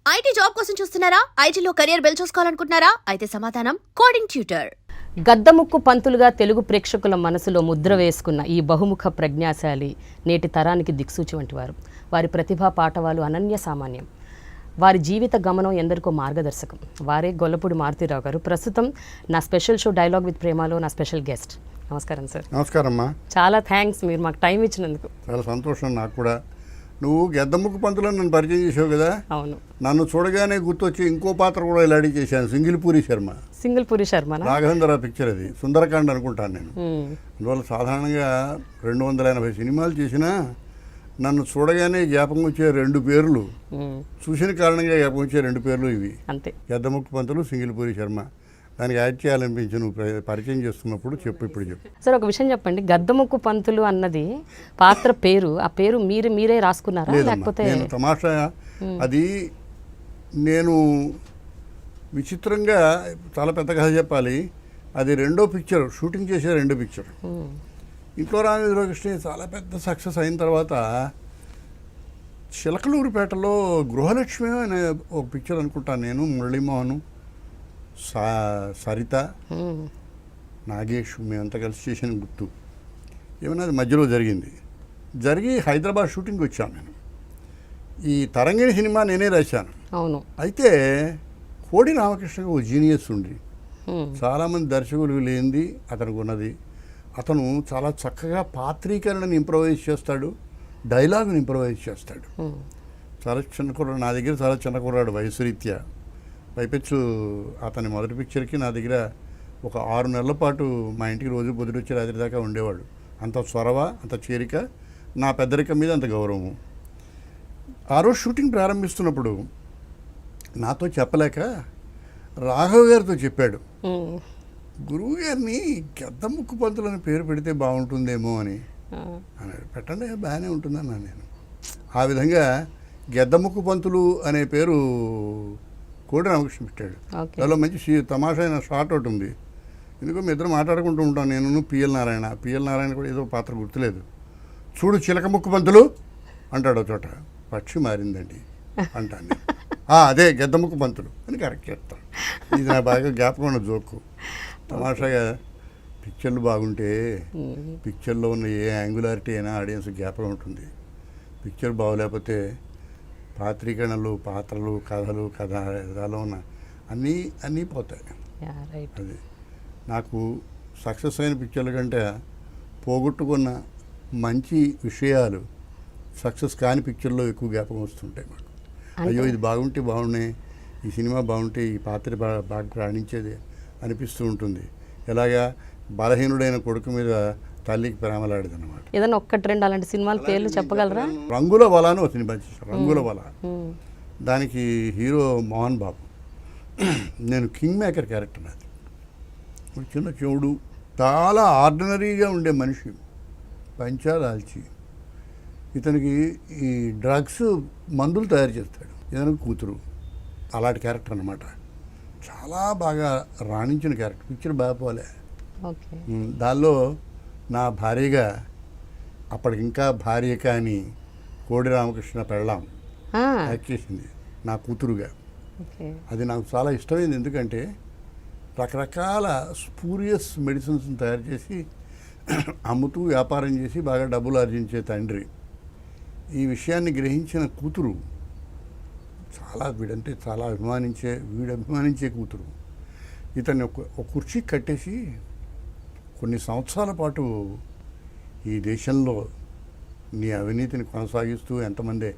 IT job కోసం చూస్తున్నారా? ఐటీలో కెరియర్ బిల్డ్ చూసుకోవాలనుకుంటున్నారా? అయితే సమాధానం కోడింగ్ ట్యూటర్. గద్దముక్కు పంతులుగా తెలుగు ప్రేక్షకుల మనసులో ముద్ర వేసుకున్న ఈ బహుముఖ ప్రజ్ఞాశాలి నేటి తరానికి దిక్సూచి వంటి వారు. వారి ప్రతిభా పాటవాలు అనన్య సామాన్యం. వారి జీవిత గమనం ఎందరికో మార్గదర్శకం. వారే గొల్లపూడి మారుతీరావు గారు. ప్రస్తుతం నా స్పెషల్ షో డైలాగ్ విత్ ప్రేమలో నా స్పెషల్ గెస్ట్. నమస్కారం సార్. నమస్కారమ్మా. చాలా థ్యాంక్స్ మీరు మాకు టైం ఇచ్చినందుకు. చాలా సంతోషం నాకు కూడా. నువ్వు గద్దముక్కు పంతులను నన్ను పరిచయం చేసావు కదా. అవును. నన్ను చూడగానే గుర్తొచ్చి ఇంకో పాత్ర కూడా ఇలా అడిగి చేశాను. సింగిల్పూరి శర్మ రాఘవేంద్ర పిక్చర్, అది సుందరకాండ అనుకుంటాను నేను. అందువల్ల సాధారణంగా 280 సినిమాలు చేసినా నన్ను చూడగానే జ్ఞాపకం వచ్చే 2 పేర్లు, చూసిన కారణంగా జ్ఞాపకం వచ్చే 2 పేర్లు ఇవి అంతే. గద్దముక్కు పంతులు, సింగిల్పూరి శర్మ. దానికి యాడ్ చేయాలనిపించి నువ్వు పరిచయం చేస్తున్నప్పుడు ఇప్పుడు చెప్పు. సార్ ఒక విషయం చెప్పండి, గద్దముక్కు పంతులు అన్నది పాత్ర పేరు, ఆ పేరు మీరే రాసుకున్నారా లేకపోతే? నేను తమాషా అది నేను విచిత్రంగా చాలా పెద్ద కథ చెప్పాలి. అది 2వ పిక్చర్, షూటింగ్ చేసే 2వ పిక్చర్. ఇంట్లో రామేంద్ర కృష్ణ చాలా పెద్ద సక్సెస్ అయిన తర్వాత చిలకలూరిపేటలో గృహలక్ష్మి అనే ఒక పిక్చర్ అనుకుంటాను నేను, మురళీమోహన్, సరిత, నాగేష్ మేమంతా కలిసి చేసిన గుర్తు. ఏమన్నా అది మధ్యలో జరిగి హైదరాబాద్ షూటింగ్కి వచ్చాను నేను. ఈ తరంగిణి సినిమా నేనే రాశాను. అవును. అయితే కోడి రామకృష్ణకి ఓ జీనియస్ ఉండి, చాలామంది దర్శకులు లేనిది అతనికి ఉన్నది. అతను చాలా చక్కగా పాత్రీకరణని ఇంప్రవైజ్ చేస్తాడు, డైలాగుని ఇంప్రవైజ్ చేస్తాడు. చాలా చిన్న కుర్రాడు, నా దగ్గర చాలా చిన్న కుర్రాడు వయసు రీత్యా. పైపెచ్చు అతని మొదటి పిక్చర్కి నా దగ్గర ఒక 6 నెలల పాటు మా ఇంటికి రోజు పొద్దుటొచ్చి రాత్రి దాకా ఉండేవాడు. అంత చొరవ, అంత చేరిక, నా పెద్దరికం మీద అంత గౌరవము. ఆ రోజు షూటింగ్ ప్రారంభిస్తున్నప్పుడు నాతో చెప్పలేక రాఘవ్ గారితో చెప్పాడు, గురువు గారిని గద్దముక్కు పంతులు అని పేరు పెడితే బాగుంటుందేమో అని అన్నాడు. పెట్టండి, బాగానే ఉంటుందన్నాను నేను. ఆ విధంగా గద్దముక్కు పంతులు అనే పేరు కోడి రామకృష్ణ పెట్టాడు. దానిలో మంచి తమాషా అయిన షార్ట్ ఒకటి ఉంది. ఎందుకో మీ ఇద్దరు మాట్లాడుకుంటూ ఉంటాను, నేను పిఎల్ నారాయణ కూడా ఏదో పాత్ర గుర్తులేదు. చూడు చిలకముక్కు పంతులు అంటాడు చోట, పక్షి మారిందండి అంటాను. అదే గద్దముక్కు పంతులు అని కరెక్ట్ చేస్తాను. ఇది నా బాగా జ్ఞాపకం ఉన్న జోకు. తమాషాగా పిక్చర్లు బాగుంటే పిక్చర్లో ఉన్న ఏ యాంగులారిటీ అయినా ఆడియన్స్ జ్ఞాపకం ఉంటుంది. పిక్చర్ బాగోలేకపోతే పాత్రీకరణలు, పాత్రలు, కథలో ఉన్న అన్నీ పోతాయి. అది నాకు సక్సెస్ అయిన పిక్చర్ల కంటే పోగొట్టుకున్న మంచి విషయాలు సక్సెస్ కాని పిక్చర్లో ఎక్కువ జ్ఞాపకం వస్తుంటాయి మాకు. అయ్యో ఇది బాగుంటే బాగున్నాయి, ఈ సినిమా బాగుంటే ఈ పాత్ర బాగా రాణించేది అనిపిస్తూ ఉంటుంది. ఎలాగా బలహీనుడైన కొడుకు మీద తల్లికి ప్రేమలాడేది అనమాట. ఏదైనా 1-2 అలాంటి సినిమాల పేర్లు చెప్పగలరా? రంగుల వల అని ఒక సినిమా చేశాను, రంగుల వల. దానికి హీరో మోహన్ బాబు, నేను కింగ్ మేకర్ క్యారెక్టర్. అది చిన్న చెవుడు, చాలా ఆర్డినరీగా ఉండే మనిషి, పంచాదాల్చి ఇతనికి ఈ డ్రగ్స్ మందులు తయారు చేస్తాడు. ఇతనికి కూతురు, అలాంటి క్యారెక్టర్ అనమాట. చాలా బాగా రాణించిన క్యారెక్టర్. పిక్చర్ బాగా పోలే. దానిలో నా భార్యగా, అప్పటికింకా భార్య కానీ కోడి రామకృష్ణ పెళ్ళాం యాక్ట్ చేసింది నా కూతురుగా. అది నాకు చాలా ఇష్టమైంది. ఎందుకంటే రకరకాల స్పూరియస్ మెడిసిన్స్ని తయారు చేసి అమ్ముతూ వ్యాపారం చేసి బాగా డబ్బులు ఆర్జించే తండ్రి, ఈ విషయాన్ని గ్రహించిన కూతురు చాలా వీడంటే చాలా అభిమానించే కూతురు. ఇతన్ని ఒక కుర్చీ కట్టేసి కొన్ని సంవత్సరాల పాటు ఈ దేశంలో నీ అవినీతిని కొనసాగిస్తూ ఎంతమంది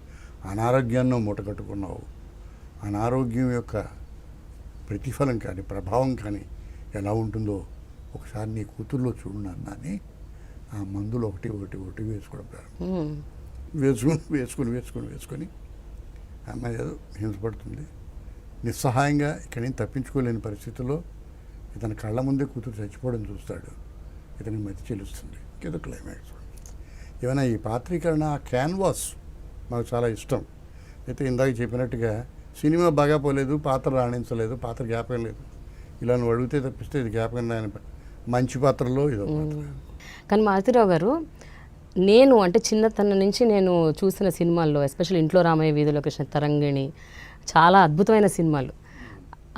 అనారోగ్యాన్ని మూటగట్టుకున్నావు, అనారోగ్యం యొక్క ప్రతిఫలం కానీ ప్రభావం కానీ ఎలా ఉంటుందో ఒకసారి నీ కూతుర్లో చూడన్నాని ఆ మందులు ఒకటి వేసుకోవడం ప్రారంభం. వేసుకొని అమ్మాయి ఏదో హింసపడుతుంది. నిస్సహాయంగా ఇక్కడి నుంచి తప్పించుకోలేని పరిస్థితుల్లో ఇతని కళ్ళ ముందే కూతురు చచ్చిపోవడం చూస్తాడు. ఇతనికి మతి చెల్లుస్తుంది. ఏదో క్లైమాక్స్. ఏమైనా ఈ పాత్రీకరణ క్యాన్వాస్ మాకు చాలా ఇష్టం. అయితే ఇందాక చెప్పినట్టుగా సినిమా బాగా పోలేదు, పాత్ర రాణించలేదు, పాత్ర జ్ఞాపకం లేదు, ఇలా నువ్వు అడిగితే తప్పిస్తే ఇది జ్ఞాపకం రాని మంచి పాత్రలో ఇదో పాత్ర. కానీ మారుతీరావు గారు, నేను అంటే చిన్నతనం నుంచి నేను చూసిన సినిమాల్లో, ఎస్పెషల్ ఇంట్లో రామయ్య, వీధిలో కృష్ణ, తరంగిణి, చాలా అద్భుతమైన సినిమాలు.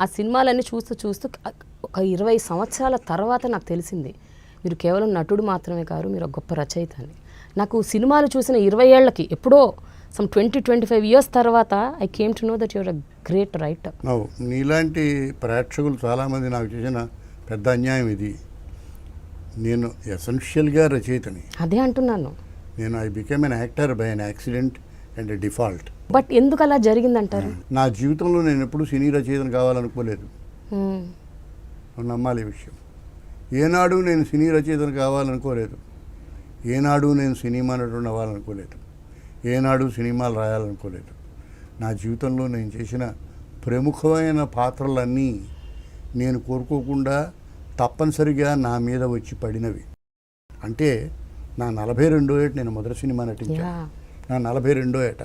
ఆ సినిమాలన్నీ చూస్తూ చూస్తూ ఒక 20 సంవత్సరాల తర్వాత నాకు తెలిసింది మీరు కేవలం నటుడు మాత్రమే కాదు, మీరు ఒక గొప్ప రచయిత అని. నాకు సినిమాలు చూసిన 20 ఏళ్ళకి ఎప్పుడో సమ్ 20-25 ఇయర్స్ తర్వాత I came to know that your a great writer. నీలాంటి ప్రేక్షకులు చాలామంది నాకు చేసిన పెద్ద అన్యాయం ఇది. నేను ఎసెన్షియల్గా రచయితని. అదే అంటున్నాను. నేను I became an actor by an accident and default. But ఎందుకు అలా జరిగిందంటారు? నా జీవితంలో నేను ఎప్పుడు సినీ రచయితను కావాలనుకోలేదు. నమ్మాలి ఈ విషయం. ఏనాడు నేను సినీ రచయితను కావాలనుకోలేదు. ఏనాడు నేను సినిమా నటుడు అవ్వాలనుకోలేదు. ఏనాడు సినిమాలు రాయాలనుకోలేదు. నా జీవితంలో నేను చేసిన ప్రముఖమైన పాత్రలన్నీ నేను కోరుకోకుండా తప్పనిసరిగా నా మీద వచ్చి పడినవి. అంటే నా 42వ ఏట నేను మొదటి సినిమా నటించాను. నా 42వ ఏట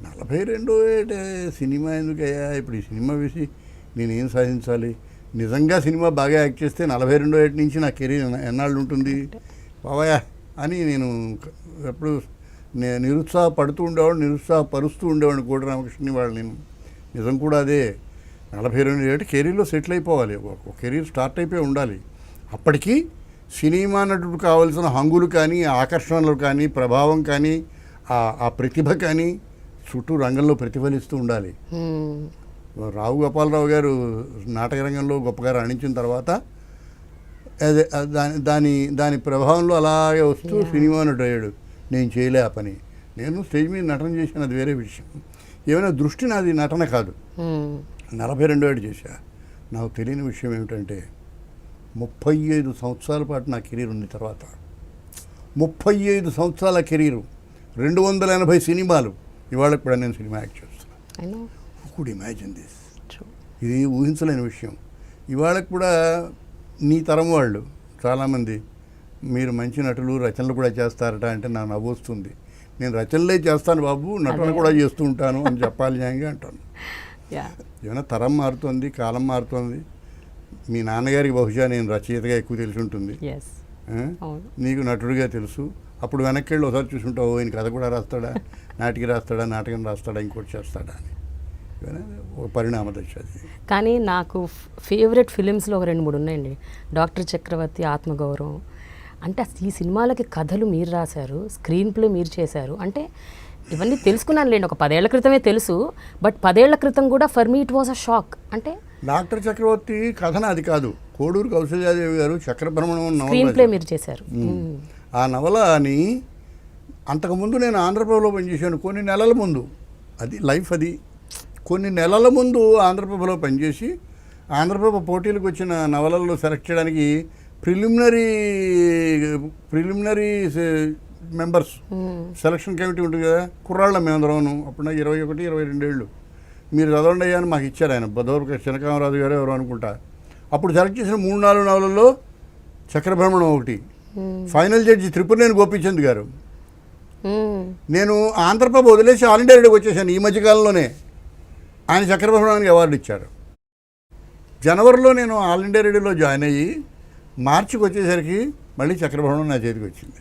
42వ ఏట సినిమా ఎందుకయ్యా, ఇప్పుడు ఈ సినిమా వేసి నేనేం సాధించాలి? నిజంగా సినిమా బాగా యాక్ట్ చేస్తే 42వ ఏట నుంచి నా కెరీర్ ఎన్నాళ్ళు ఉంటుంది బాబాయా అని నేను ఎప్పుడు నిరుత్సాహపడుతూ ఉండేవాడు, నిరుత్సాహపరుస్తూ ఉండేవాడిని కోటి రామకృష్ణని వాళ్ళు. నేను నిజం కూడా అదే. 42 ఏట కెరీర్లో సెటిల్ అయిపోవాలి, ఒక కెరీర్ స్టార్ట్ అయిపోయి ఉండాలి. అప్పటికి సినిమా నటుడు కావాల్సిన హంగులు కానీ, ఆకర్షణలు కానీ, ప్రభావం కానీ, ఆ ప్రతిభ కానీ చుట్టూ రంగంలో ప్రతిఫలిస్తూ ఉండాలి. రావు గోపాలరావు గారు నాటక రంగంలో గొప్పగా రాణించిన తర్వాత అదే దాని ప్రభావంలో అలాగే వస్తూ సినిమా నటుడు అయ్యాడు. నేను చేయలే ఆ పని. నేను స్టేజ్ మీద నటన చేశాను, అది వేరే విషయం. ఏమైనా దృష్టి నాది నటన కాదు. 42 ఏడు చేశా. నాకు తెలియని విషయం ఏమిటంటే 35 సంవత్సరాల పాటు నా కెరీర్ ఉంది. తర్వాత 35 సంవత్సరాల కెరీరు, 280 సినిమాలు. ఇవాళ కూడా నేను సినిమా యాక్ట్ చేస్తున్నాను. Who could imagine this? ఇది ఊహించలేని విషయం. ఇవాళ కూడా నీ తరం వాళ్ళు చాలామంది మీరు మంచి నటులు, రచనలు కూడా చేస్తారట అంటే నాకు నవ్వు వస్తుంది. నేను రచనలే చేస్తాను బాబు, నటన కూడా చేస్తూ ఉంటాను అని చెప్పాలి న్యాయంగా అంటాను. ఏమైనా తరం మారుతుంది, కాలం మారుతుంది. మీ నాన్నగారికి బహుశా నేను రచయితగా ఎక్కువ తెలిసి ఉంటుంది, నీకు నటుడిగా తెలుసు. అప్పుడు వెనక్కి వెళ్ళి ఒకసారి చూసుంటావు, ఈయన కథ కూడా రాస్తాడా, నాటికి రాస్తాడా, నాటకం రాస్తాడా, ఇంకోటి చేస్తాడా అని. ఒక పరిణామ దశ అది. కానీ నాకు ఫేవరెట్ ఫిలిమ్స్లో ఒక 2-3 ఉన్నాయండి. డాక్టర్ చక్రవర్తి, ఆత్మగౌరవం. అంటే ఈ సినిమాలకి కథలు మీరు రాశారు, స్క్రీన్ ప్లే మీరు చేశారు. అంటే ఇవన్నీ తెలుసుకున్నాను లేండి, ఒక 10 ఏళ్ల క్రితమే తెలుసు. బట్ 10 ఏళ్ల క్రితం కూడా for me it was a shock. అంటే డాక్టర్ చక్రవర్తి కథన అది కాదు, కోడూరు కౌశల్యాదేవి గారు చక్రభ్రమణం స్క్రీన్ ప్లే మీరు చేశారు. ఆ నవల అని అంతకుముందు నేను ఆంధ్రప్రభలో పనిచేశాను కొన్ని నెలల ముందు. అది లైఫ్. అది కొన్ని నెలల ముందు ఆంధ్రప్రభలో పనిచేసి ఆంధ్రప్రభ పోటీలకు వచ్చిన నవలల్లో సెలెక్ట్ చేయడానికి ప్రిలిమినరీ మెంబర్స్ సెలక్షన్ కమిటీ ఉంటుంది కదా, కుర్రాళ్ళ మేమందరం. అప్పుడు నాకు 21-22 ఏళ్ళు. మీరు చదవండి అయ్యా అని మాకు ఇచ్చారు ఆయన. బదోర్క శనకామరాజు గారు ఎవరు అనుకుంటా. అప్పుడు సెలెక్ట్ చేసిన 3-4 నవలల్లో చక్రభ్రమణం ఒకటి. ఫైనల్ జడ్జి త్రిపురనేని గోపీచంద్ గారు. నేను ఆంధ్రప్రభ వదిలేసి ఆల్ ఇండియా రేడియోకి వచ్చేసాను ఈ మధ్యకాలంలోనే. ఆయన చక్రభ్రమణానికి అవార్డు ఇచ్చారు. జనవరిలో నేను ఆల్ ఇండియా రేడియోలో జాయిన్ అయ్యి మార్చికి వచ్చేసరికి మళ్ళీ చక్రభ్రమణం నా చేతికి వచ్చింది.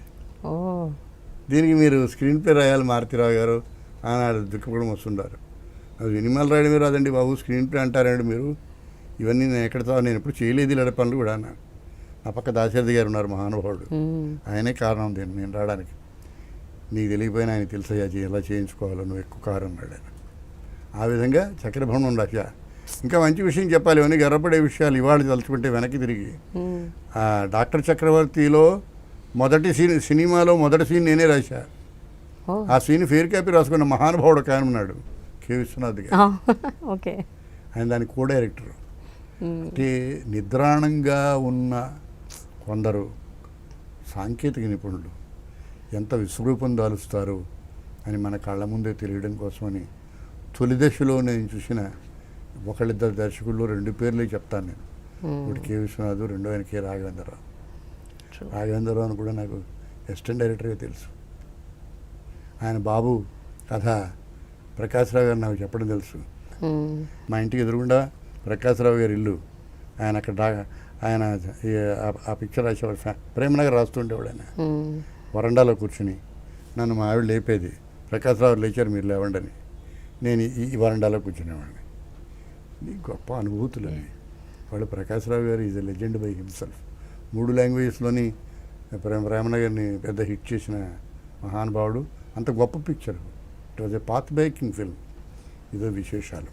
దీనికి మీరు స్క్రీన్ ప్లే రాయాలి మారుతిరావు గారు ఆనాడు దుఃఖపడం వస్తుంటారు. అది సినిమాలు రాయడం మీరు అదండి బాబు, స్క్రీన్ ప్లే అంటారండి మీరు. ఇవన్నీ నేను నేను ఎప్పుడు చేయలేదు ఇలాంటి పనులు కూడా. నా పక్క దాశరథి గారు ఉన్నారు, మహానుభావుడు. ఆయనే కారణం నేను రావడానికి. నీకు తెలియపోయినా ఆయన తెలుసయ్యా ఎలా చేయించుకోవాలో, నువ్వు ఎక్కువ కారు అన్నాడు ఆయన. ఆ విధంగా చక్రభ్రమణం రాశా. ఇంకా మంచి విషయం చెప్పాలి, ఇవన్నీ గర్వపడే విషయాలు ఇవాళ తలుచుకుంటే వెనక్కి తిరిగి. డాక్టర్ చక్రవర్తిలో సినిమాలో మొదటి సీన్ నేనే రాశా. ఆ సీన్ ఫేర్ కాపీ రాసుకున్న మహానుభావుడు ఒక ఆయన ఉన్నాడు, కె విశ్వనాథ్ గారు. ఆయన దానికి కో డైరెక్టర్. అంటే నిద్రాణంగా ఉన్న కొందరు సాంకేతిక నిపుణులు ఎంత విశ్వరూపం దాలుస్తారు అని మన కళ్ళ ముందే తెలియడం కోసమని తొలి దశలో నేను చూసిన ఒకళ్ళిద్దరు దర్శకుల్లో 2 పేర్లే చెప్తాను నేను. ఒకటి కె విశ్వనాథ్, రెండో ఆయన కె రాఘవేంద్రరావు. రాఘవేంద్రరావు అని కూడా నాకు అసిస్టెంట్ డైరెక్టర్గా తెలుసు. ఆయన బాబు కథ ప్రకాశ్రావు గారు నాకు చెప్పడం తెలుసు. మా ఇంటికి ఎదురుగుండా ప్రకాశ్రావు గారి ఇల్లు. ఆయన అక్కడ ఆయన ఆ పిక్చర్ రాసేవాడు, ప్రేమనగర్ రాస్తుండేవాడు. ఆయన వరండాలో కూర్చుని నన్ను మా ఆవిడ లేపేది, ప్రకాశ్రావు లేచారు మీరు లేవండి అని. నేను ఈ వరండాలో కూర్చునేవాడిని. ఇది గొప్ప అనుభూతులు అవి. వాళ్ళు ప్రకాశ్రావు గారు is a legend by himself. 3 లాంగ్వేజెస్లోని ప్రేమనగర్ని పెద్ద హిట్ చేసిన మహానుభావుడు. అంత గొప్ప picture. It was a path breaking film. ఇదో విశేషాలు.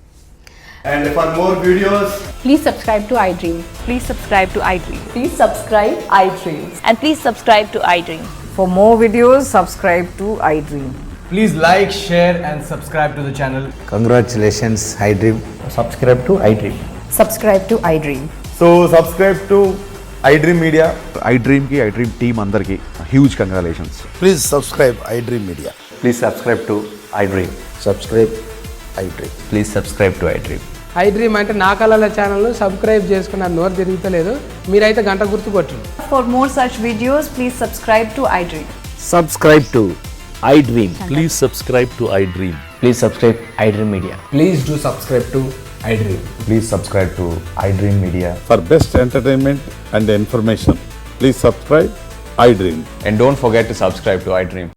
And for more videos, Please subscribe to iDream. Please subscribe to iDream. Please subscribe iDream. And please subscribe to iDream. For more videos, subscribe to iDream. please like, share and subscribe to the channel. Congratulations, iDream. Subscribe to iDream. Subscribe to iDream. So subscribe to iDream Media. iDream ki iDream team andarki huge congratulations. Please subscribe iDream Media. Please subscribe to iDream. Subscribe iDream. Please subscribe to iDream. iDream అంటే నా కళల ఛానల్ను subscribe చేసుకున్న నోరు తిరుగుతలేదు. మీరైతే గంట గుర్తు కొట్టండి. For more such videos, please subscribe to iDream. Subscribe to iDream. Please subscribe to iDream. Please subscribe iDream Media. Please do subscribe to iDream. Please subscribe to iDream Media. For best entertainment and information, please subscribe iDream. And don't forget to subscribe to iDream.